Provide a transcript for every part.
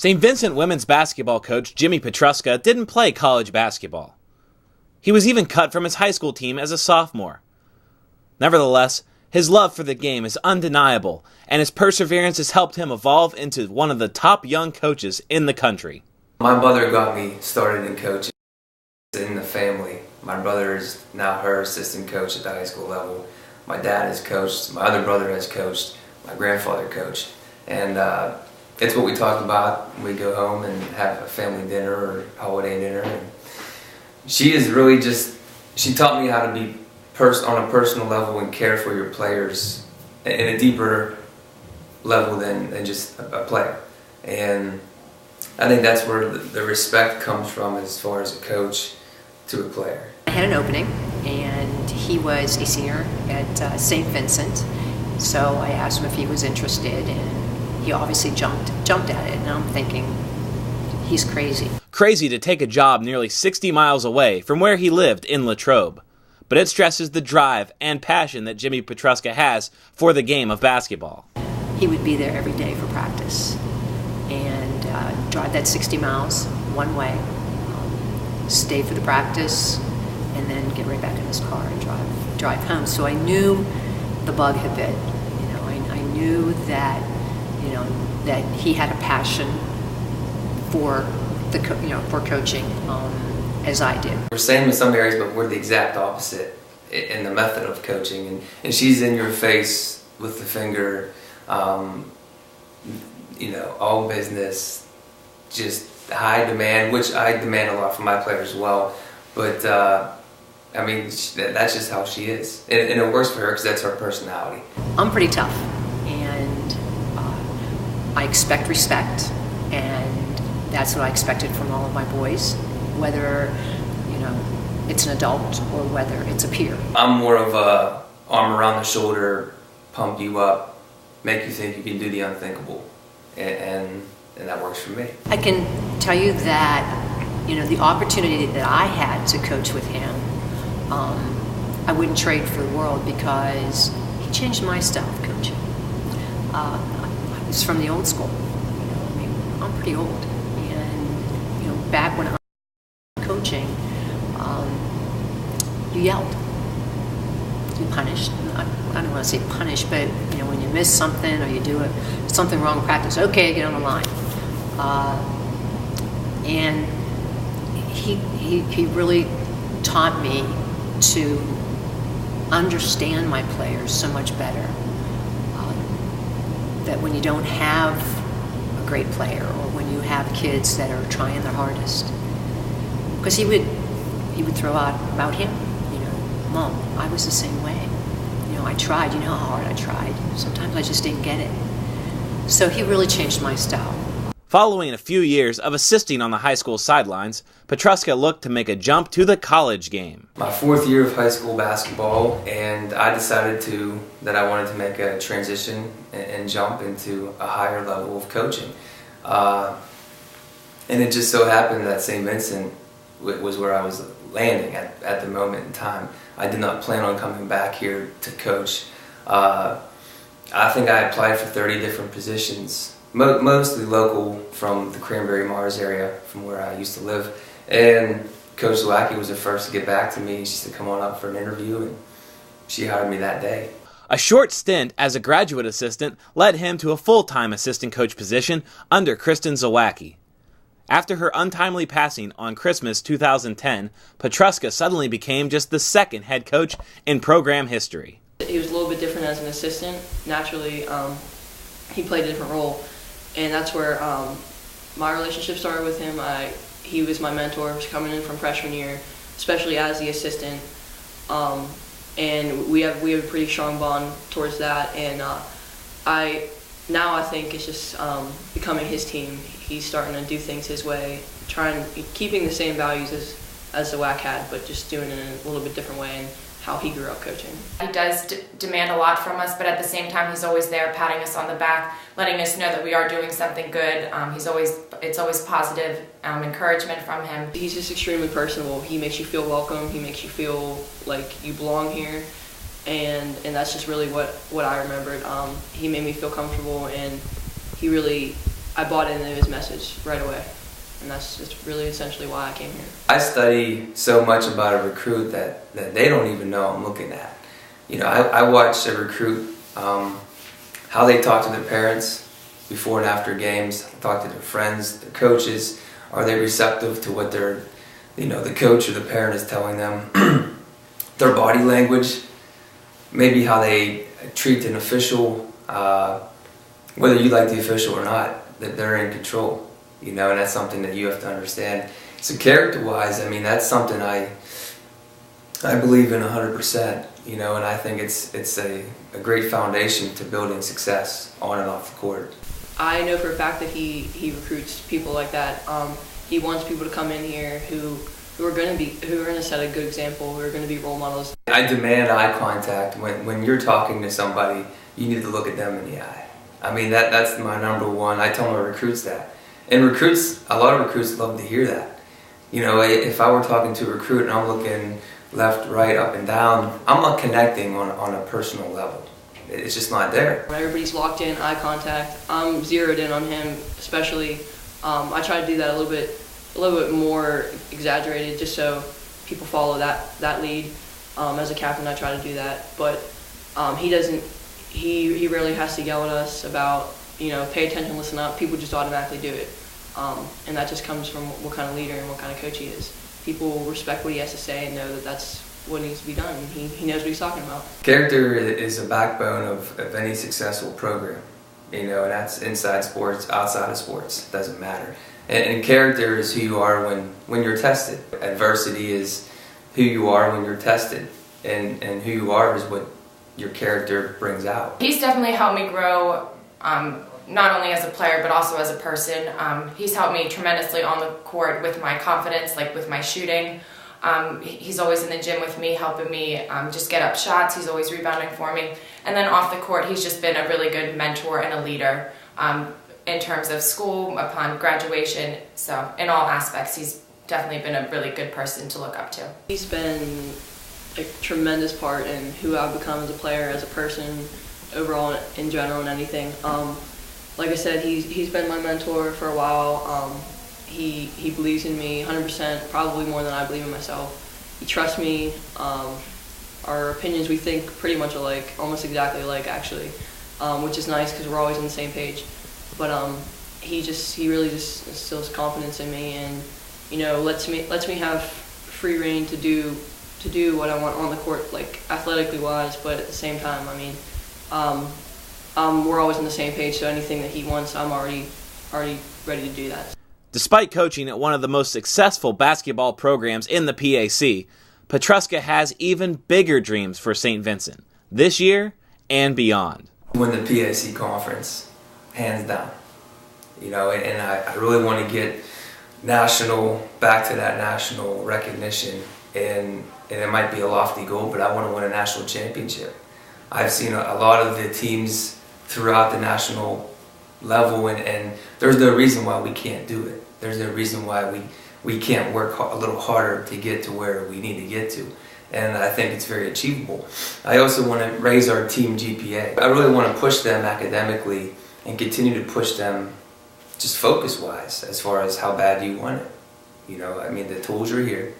St. Vincent women's basketball coach Jimmy Petruska didn't play college basketball. He was even cut from his high school team as a sophomore. Nevertheless, his love for the game is undeniable, and his perseverance has helped him evolve into one of the top young coaches in the country. My mother got me started in coaching in the family. My brother is now her assistant coach at the high school level. My dad has coached, my other brother has coached, my grandfather coached. And it's what we talk about when we go home and have a family dinner or holiday dinner. And she is really she taught me how to be on a personal level and care for your players in a deeper level than just a player. And I think that's where the respect comes from as far as a coach to a player. I had an opening, and he was a senior at St. Vincent, so I asked him if he was interested, and he obviously jumped at it, and I'm thinking, he's crazy. Crazy to take a job nearly 60 miles away from where he lived in Latrobe, but it stresses the drive and passion that Jimmy Petruska has for the game of basketball. He would be there every day for practice, and drive that 60 miles one way, stay for the practice, and then get right back in his car and drive home. So I knew the bug had bit. I knew that that he had a passion for for coaching, as I did. We're same in some areas, but we're the exact opposite in the method of coaching. And she's in your face with the finger, all business, just high demand, which I demand a lot from my players as well. But that's just how she is, and it works for her because that's her personality. I'm pretty tough, and I expect respect, and that's what I expected from all of my boys, whether it's an adult or whether it's a peer. I'm more of a arm around the shoulder, pump you up, make you think you can do the unthinkable, and that works for me. I can tell you that the opportunity that I had to coach with him, I wouldn't trade for the world, because he changed my style of coaching. I was from the old school. I'm pretty old, and back when I was coaching, you yelled, you punished. I don't want to say punish, but when you miss something or you do something wrong in practice, okay, get on the line. And he really taught me to understand my players so much better. That when you don't have a great player, or when you have kids that are trying their hardest, because he would throw out about him, Mom, I was the same way. I tried. You know how hard I tried. Sometimes I just didn't get it. So he really changed my style. Following a few years of assisting on the high school sidelines, Petruska looked to make a jump to the college game. My 4th year of high school basketball, and I decided that I wanted to make a transition and jump into a higher level of coaching. And it just so happened that St. Vincent was where I was landing at the moment in time. I did not plan on coming back here to coach. I think I applied for 30 different positions, mostly local from the Cranberry Mars area, from where I used to live. And Coach Zawacki was the first to get back to me. She said, come on up for an interview, and she hired me that day. A short stint as a graduate assistant led him to a full-time assistant coach position under Kristen Zawacki. After her untimely passing on Christmas 2010, Petruska suddenly became just the second head coach in program history. He was a little bit different as an assistant. Naturally, he played a different role, and that's where my relationship started with him. He was my mentor coming in from freshman year, especially as the assistant, and we have a pretty strong bond towards that. And I think it's just becoming his team. He's starting to do things his way, keeping the same values as the WAC had, but just doing it in a little bit different way, and how he grew up coaching. He does demand a lot from us, but at the same time, he's always there, patting us on the back, letting us know that we are doing something good. It's always positive encouragement from him. He's just extremely personable. He makes you feel welcome. He makes you feel like you belong here, and that's just really what I remembered. He made me feel comfortable, and he really I bought into his message right away. And that's just really essentially why I came here. I study so much about a recruit that they don't even know I'm looking at. You know, I watch a recruit, how they talk to their parents before and after games, talk to their friends, their coaches. Are they receptive to what their, the coach or the parent is telling them? Their body language, maybe how they treat an official, whether you like the official or not, that they're in control. And that's something that you have to understand. So character-wise, I mean, that's something I believe in 100%, and I think it's a great foundation to building success on and off the court. I know for a fact that he recruits people like that. He wants people to come in here who are going to set a good example, who are going to be role models. I demand eye contact. When you're talking to somebody, you need to look at them in the eye. I mean, that's my number one. I tell my recruits that. And a lot of recruits love to hear that. If I were talking to a recruit and I'm looking left, right, up and down, I'm not connecting on a personal level. It's just not there. When everybody's locked in, eye contact, I'm zeroed in on him especially. I try to do that a little bit more exaggerated just so people follow that lead. As a captain, I try to do that. But he doesn't, he rarely has to yell at us about, pay attention, listen up. People just automatically do it. And that just comes from what kind of leader and what kind of coach he is. People respect what he has to say and know that that's what needs to be done. He knows what he's talking about. Character is a backbone of any successful program. And that's inside sports, outside of sports, it doesn't matter. And character is who you are when you're tested. Adversity is who you are when you're tested. And who you are is what your character brings out. He's definitely helped me grow, not only as a player but also as a person. He's helped me tremendously on the court with my confidence, like with my shooting. He's always in the gym with me, helping me just get up shots. He's always rebounding for me. And then off the court, he's just been a really good mentor and a leader in terms of school, upon graduation. So in all aspects, he's definitely been a really good person to look up to. He's been a tremendous part in who I've become as a player, as a person, overall in general and anything. Like I said, he's been my mentor for a while. He believes in me 100%, probably more than I believe in myself. He trusts me. Our opinions, we think pretty much alike, almost exactly alike actually, which is nice because we're always on the same page. But he really just instills confidence in me and lets me have free reign to do what I want on the court, like athletically wise. But at the same time, I mean, we're always on the same page. So anything that he wants, I'm already ready to do that. Despite coaching at one of the most successful basketball programs in the PAC, Petruska has even bigger dreams for St. Vincent, this year and beyond. Win the PAC conference, hands down. And I really want to get back to that national recognition, and it might be a lofty goal, but I want to win a national championship. I've seen a lot of the teams throughout the national level, and there's no reason why we can't do it. There's no reason why we can't work a little harder to get to where we need to get to. And I think it's very achievable. I also want to raise our team GPA. I really want to push them academically and continue to push them just focus-wise as far as how bad do you want it. I mean, the tools are here.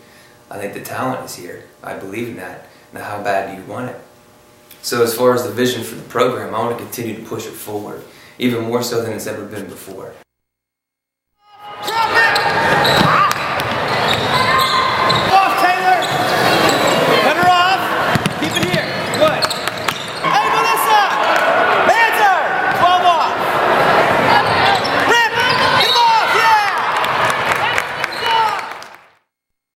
I think the talent is here. I believe in that. Now, how bad do you want it? So as far as the vision for the program, I want to continue to push it forward, even more so than it's ever been before.